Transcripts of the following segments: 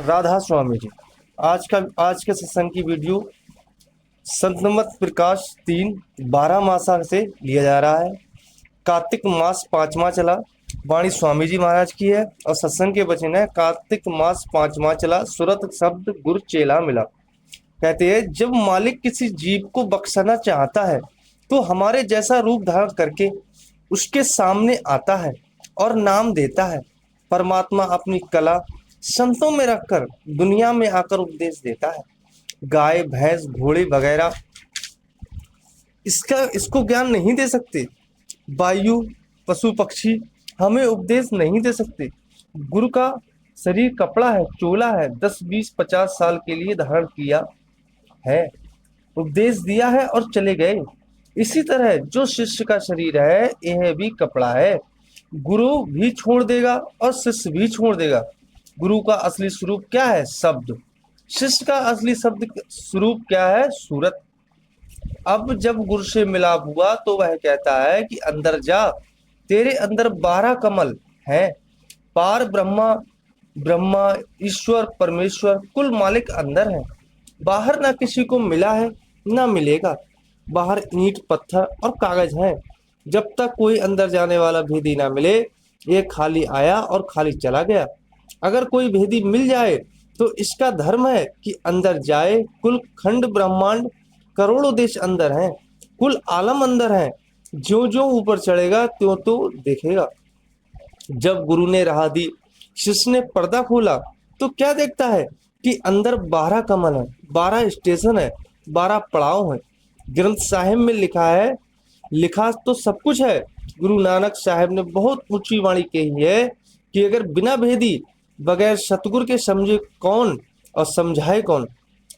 राधा स्वामी जी। आज के सत्संग की वीडियो संतमत प्रकाश 3 12 मासा से लिया जा रहा है। कार्तिक मास 5वां चला, वाणी स्वामी जी महाराज की है और सत्संग के वचन है। कार्तिक मास 5वां चला, सुरत शब्द गुरु चेला मिला। कहते हैं जब मालिक किसी जीव को बख्शना चाहता है तो हमारे जैसा रूप धारण करके उसके सामने आता है और नाम देता है। परमात्मा अपनी कला संतों में रखकर दुनिया में आकर उपदेश देता है। गाय भैंस घोड़े वगैरह इसको ज्ञान नहीं दे सकते। वायु पशु पक्षी हमें उपदेश नहीं दे सकते। गुरु का शरीर कपड़ा है, चोला है, 10 20 50 साल के लिए धारण किया है, उपदेश दिया है और चले गए। इसी तरह जो शिष्य का शरीर है यह भी कपड़ा है। गुरु भी छोड़ देगा और शिष्य भी छोड़ देगा। गुरु का असली स्वरूप क्या है? शब्द। शिष्य का असली शब्द स्वरूप क्या है? सूरत। अब जब गुरु से मिलाप हुआ तो वह कहता है कि अंदर जा, तेरे अंदर 12 कमल हैं। पार ब्रह्मा, ब्रह्मा ईश्वर परमेश्वर कुल मालिक अंदर है। बाहर ना किसी को मिला है ना मिलेगा। बाहर ईंट पत्थर और कागज है। जब तक कोई अंदर जाने वाला भेदी ना मिले ये खाली आया और खाली चला गया। अगर कोई भेदी मिल जाए तो इसका धर्म है कि अंदर जाए। कुल खंड ब्रह्मांड करोड़ों देश अंदर हैं, कुल आलम अंदर हैं। जो जो ऊपर चढ़ेगा त्यों तो देखेगा। जब गुरु ने राह दी, शिष्य ने पर्दा खोला तो क्या देखता है कि अंदर 12 कमल है, 12 स्टेशन है, 12 पड़ाव है। ग्रंथ साहिब में लिखा है, लिखा तो सब कुछ है। गुरु नानक साहब ने बहुत ऊंची वाणी कही है कि अगर बिना भेदी बगैर सतगुरु के समझे कौन और समझाए कौन।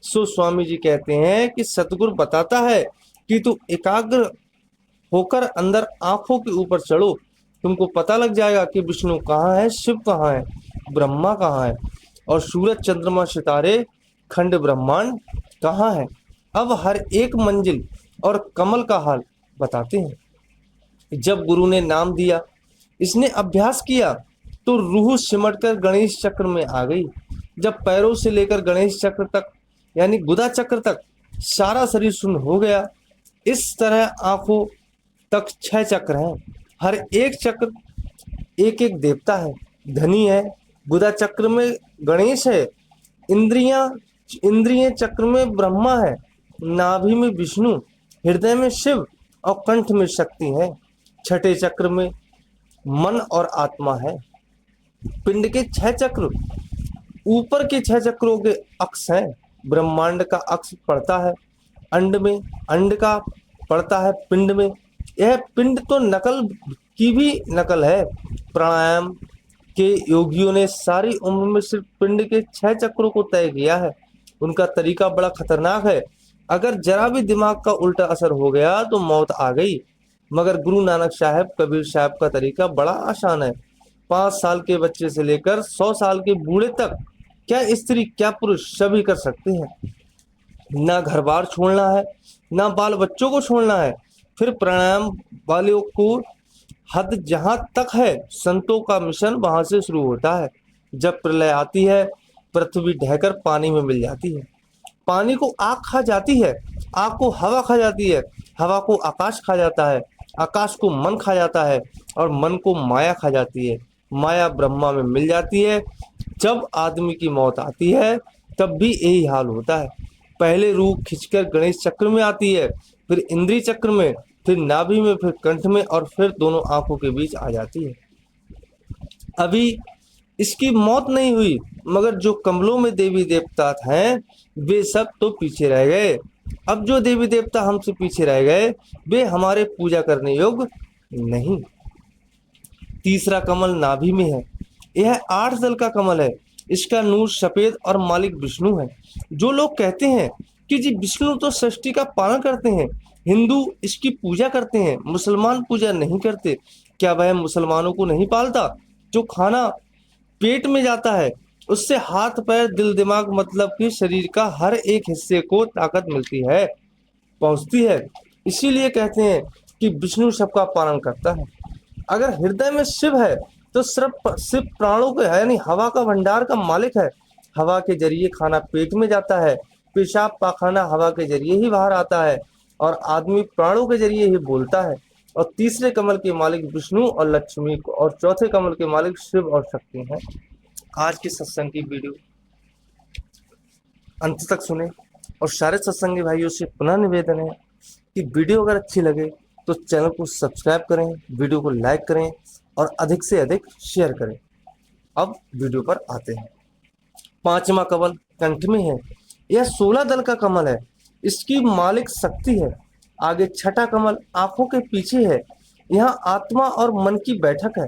सो स्वामी जी कहते हैं कि सतगुरु बताता है कि तू एकाग्र होकर अंदर आंखों के ऊपर चढ़ो, तुमको पता लग जाएगा कि विष्णु कहाँ है, शिव कहाँ है, ब्रह्मा कहाँ है और सूरज चंद्रमा सितारे खंड ब्रह्मांड कहाँ है। अब हर एक मंजिल और कमल का हाल बताते हैं। जब गुरु ने नाम दिया, इसने अभ्यास किया तो रूह सिमटकर गणेश चक्र में आ गई। जब पैरों से लेकर गणेश चक्र तक यानी गुदा चक्र तक सारा शरीर शून्य हो गया। इस तरह आंखों तक 6 चक्र हैं। हर एक चक्र एक एक देवता है, धनी है। गुदा चक्र में गणेश है, इंद्रिय चक्र में ब्रह्मा है, नाभि में विष्णु, हृदय में शिव और कंठ में शक्ति है। छठे चक्र में मन और आत्मा है। पिंड के 6 चक्र, ऊपर के 6 चक्रों के अक्ष हैं। ब्रह्मांड का अक्ष पड़ता है अंड में, अंड का पड़ता है पिंड में। यह पिंड तो नकल की भी नकल है। प्राणायाम के योगियों ने सारी उम्र में सिर्फ पिंड के 6 चक्रों को तय किया है। उनका तरीका बड़ा खतरनाक है। अगर जरा भी दिमाग का उल्टा असर हो गया तो मौत आ गई। मगर गुरु नानक साहब कबीर साहब का तरीका बड़ा आसान है। 5 साल के बच्चे से लेकर 100 साल के बूढ़े तक, क्या स्त्री क्या पुरुष, सभी कर सकते हैं। ना घर बार छोड़ना है, ना बाल बच्चों को छोड़ना है। फिर प्राणायाम वालों को हद जहां तक है, संतों का मिशन वहां से शुरू होता है। जब प्रलय आती है, पृथ्वी ढहकर पानी में मिल जाती है। पानी को आग खा जाती है, आग को हवा खा जाती है, हवा को आकाश खा जाता है, आकाश को मन खा जाता है और मन को माया खा जाती है। माया ब्रह्मा में मिल जाती है। जब आदमी की मौत आती है तब भी यही हाल होता है। पहले रूह खिंचकर गणेश चक्र में आती है, फिर इंद्रिय चक्र में, फिर नाभि में, फिर कंठ में और फिर दोनों आंखों के बीच आ जाती है। अभी इसकी मौत नहीं हुई, मगर जो कमलों में देवी देवता हैं वे सब तो पीछे रह गए। अब जो देवी देवता हमसे पीछे रह गए वे हमारे पूजा करने योग्य नहीं। तीसरा कमल नाभि में है। यह 8 दल का कमल है। इसका नूर सफेद और मालिक विष्णु है। जो लोग कहते हैं कि जी विष्णु तो सृष्टि का पालन करते हैं, हिंदू इसकी पूजा करते हैं, मुसलमान पूजा नहीं करते, क्या वह मुसलमानों को नहीं पालता? जो खाना पेट में जाता है उससे हाथ पैर दिल दिमाग मतलब कि शरीर का हर एक हिस्से को ताकत मिलती है, पहुंचती है। इसीलिए कहते हैं कि विष्णु सबका पालन करता है। अगर हृदय में शिव है तो सिर्फ प्राणों के यानी हवा का भंडार का मालिक है। हवा के जरिए खाना पेट में जाता है, पेशाब पाखाना हवा के जरिए ही बाहर आता है, और आदमी प्राणों के जरिए ही बोलता है। और तीसरे कमल के मालिक विष्णु और लक्ष्मी को, और चौथे कमल के मालिक शिव और शक्ति हैं। आज की सत्संग की वीडियो अंत तक सुने, और सारे सत्संगी भाइयों से पुनः निवेदन है कि वीडियो अगर अच्छी लगे तो चैनल को सब्सक्राइब करें, वीडियो को लाइक करें और अधिक से अधिक शेयर करें। अब वीडियो पर आते हैं। पांचवा कमल कंठ में है। यह 16 दल का कमल है। इसकी मालिक शक्ति है। आगे छठा कमल आंखों के पीछे है। यहाँ आत्मा और मन की बैठक है।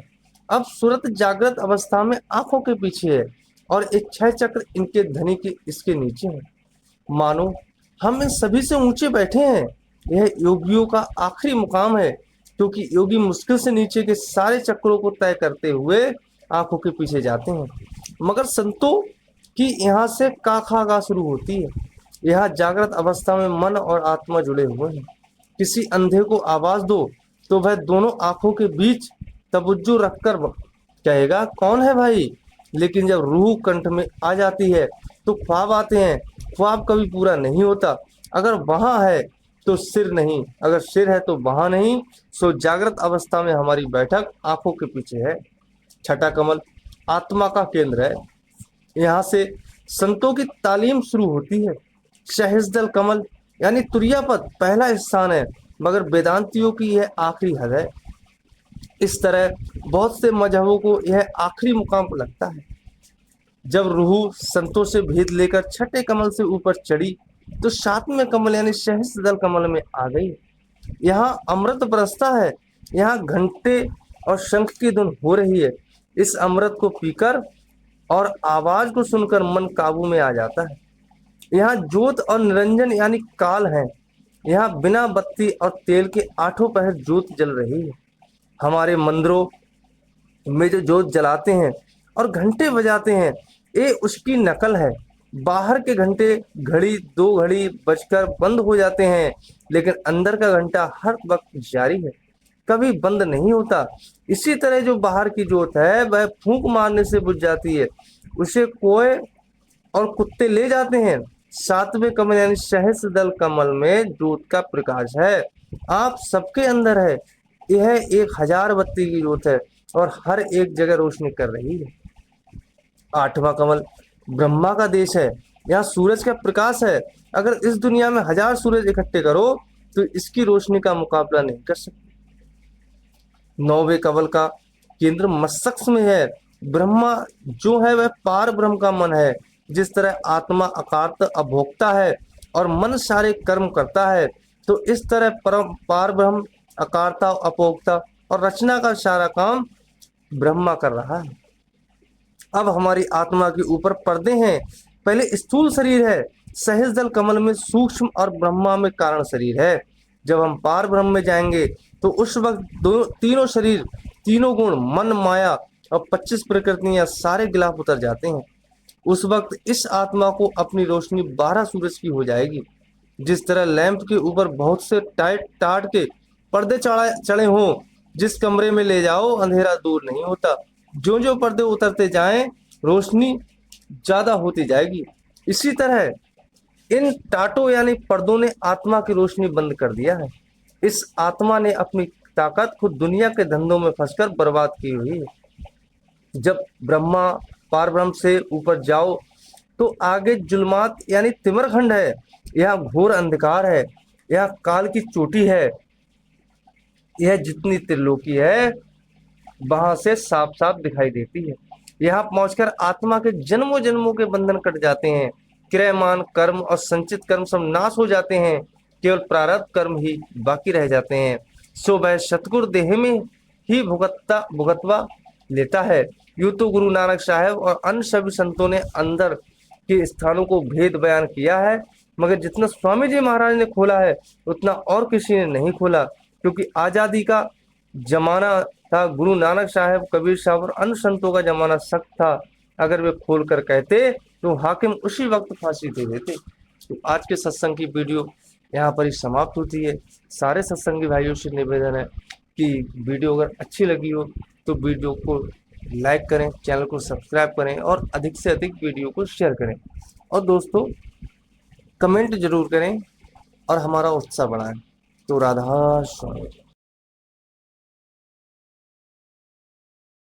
अब सूरत जागृत अवस्था में आंखों के पीछे है और एक छह चक्र इनके धनी के इसके नीचे है। मानो हम इन सभी से ऊंचे बैठे हैं। यह योगियों का आखिरी मुकाम है, क्योंकि योगी मुश्किल से नीचे के सारे चक्रों को तय करते हुए आंखों के पीछे जाते हैं। मगर संतों की यहाँ से काखागा शुरू होती है। यहाँ जागृत अवस्था में मन और आत्मा जुड़े हुए हैं। किसी अंधे को आवाज दो तो वह दोनों आंखों के बीच तवज्जो रखकर कहेगा, कौन है भाई? लेकिन जब रूह कंठ में आ जाती है तो ख्वाब आते हैं। ख्वाब कभी पूरा नहीं होता। अगर वहां है तो सिर नहीं, अगर सिर है तो वहां नहीं। सो जागृत अवस्था में हमारी बैठक आंखों के पीछे है। छठा कमल आत्मा का केंद्र है। यहाँ से संतों की तालीम शुरू होती है। सहस्त्रदल कमल यानी तुरिया पद पहला स्थान है, मगर वेदांतियों की यह आखिरी हद है। इस तरह बहुत से मजहबों को यह आखिरी मुकाम पर लगता है। जब रूह संतों से भेद लेकर छठे कमल से ऊपर चढ़ी तो सातवें कमल यानी सहस्त्रदल कमल में आ गई। यहाँ अमृत बरसता है। यहाँ घंटे और शंख की धुन हो रही है। इस अमृत को पीकर और आवाज को सुनकर मन काबू में आ जाता है। यहाँ ज्योत और निरंजन यानी काल है। यहाँ बिना बत्ती और तेल के आठों पहर ज्योत जल रही है। हमारे मंदिरों में जो ज्योत जलाते हैं और घंटे बजाते हैं, ये उसकी नकल है। बाहर के घंटे घड़ी 2 घड़ी बजकर बंद हो जाते हैं, लेकिन अंदर का घंटा हर वक्त जारी है, कभी बंद नहीं होता। इसी तरह जो बाहर की ज्योत है वह फूंक मारने से बुझ जाती है। उसे कोए और कुत्ते ले जाते हैं। सातवें कमल यानी सहस्त्रदल कमल में ज्योत का प्रकाश है। आप सबके अंदर है। यह 1000 बत्ती की ज्योत है और हर एक जगह रोशनी कर रही है। आठवां कमल ब्रह्मा का देश है। यहाँ सूरज का प्रकाश है। अगर इस दुनिया में 1000 सूरज इकट्ठे करो तो इसकी रोशनी का मुकाबला नहीं कर सकते। नौवें कमल का केंद्र मस्तक में है। ब्रह्मा जो है वह पार ब्रह्म का मन है। जिस तरह आत्मा अकार्त अभोक्ता है और मन सारे कर्म करता है, तो इस तरह परम पार ब्रह्म अकार्ता अभोक्ता और रचना का सारा काम ब्रह्मा कर रहा है। अब हमारी आत्मा के ऊपर पर्दे हैं। पहले स्थूल शरीर है। सहस्त्रदल कमल में सूक्ष्म और ब्रह्मा में कारण शरीर है। जब हम पार ब्रह्म में जाएंगे तो उस वक्त तीनों शरीर, तीनों गुण, मन, माया और 25 प्रकृतियां सारे गिलाफ उतर जाते हैं। उस वक्त इस आत्मा को अपनी रोशनी 12 सूरज की हो जाएगी। जिस तरह लैंप के ऊपर बहुत से टाइट टाट के पर्दे चढ़े हों, जिस कमरे में ले जाओ अंधेरा दूर नहीं होता। जो जो पर्दे उतरते जाएं रोशनी ज्यादा होती जाएगी। इसी तरह इन टाटों यानी पर्दों ने आत्मा की रोशनी बंद कर दिया है। इस आत्मा ने अपनी ताकत खुद दुनिया के धंधों में फंसकर बर्बाद की हुई है। जब ब्रह्मा पार ब्रह्म से ऊपर जाओ तो आगे जुल्मात यानी तिमरखंड है। यह घोर अंधकार है। यह काल की चोटी है। यह जितनी त्रिलोकी है वहां से साफ साफ दिखाई देती है। यहाँ पहुंचकर आत्मा के जन्मों जन्मों के बंधन कट जाते हैं। क्रियमान कर्म और संचित कर्म सब नाश हो जाते हैं। केवल प्रारब्ध कर्म ही बाकी रह जाते हैं। सो वह सतगुरु देह में ही भुगतवा लेता है। यूं तो गुरु नानक साहब और अन्य सभी संतों ने अंदर के स्थानों को भेद बयान किया है, मगर जितना स्वामी जी महाराज ने खोला है उतना और किसी ने नहीं खोला। क्योंकि आजादी का जमाना था, गुरु नानक साहब, कबीर साहब और अन्य संतों का जमाना सख्त था। अगर वे खोल कर कहते तो हाकिम उसी वक्त फांसी दे देते। तो आज के सत्संग की वीडियो यहाँ पर ही समाप्त होती है। सारे सत्संगी भाइयों से निवेदन है कि वीडियो अगर अच्छी लगी हो तो वीडियो को लाइक करें, चैनल को सब्सक्राइब करें और अधिक से अधिक वीडियो को शेयर करें। और दोस्तों कमेंट जरूर करें और हमारा उत्साह बढ़ाएं। तो राधा स्वामी।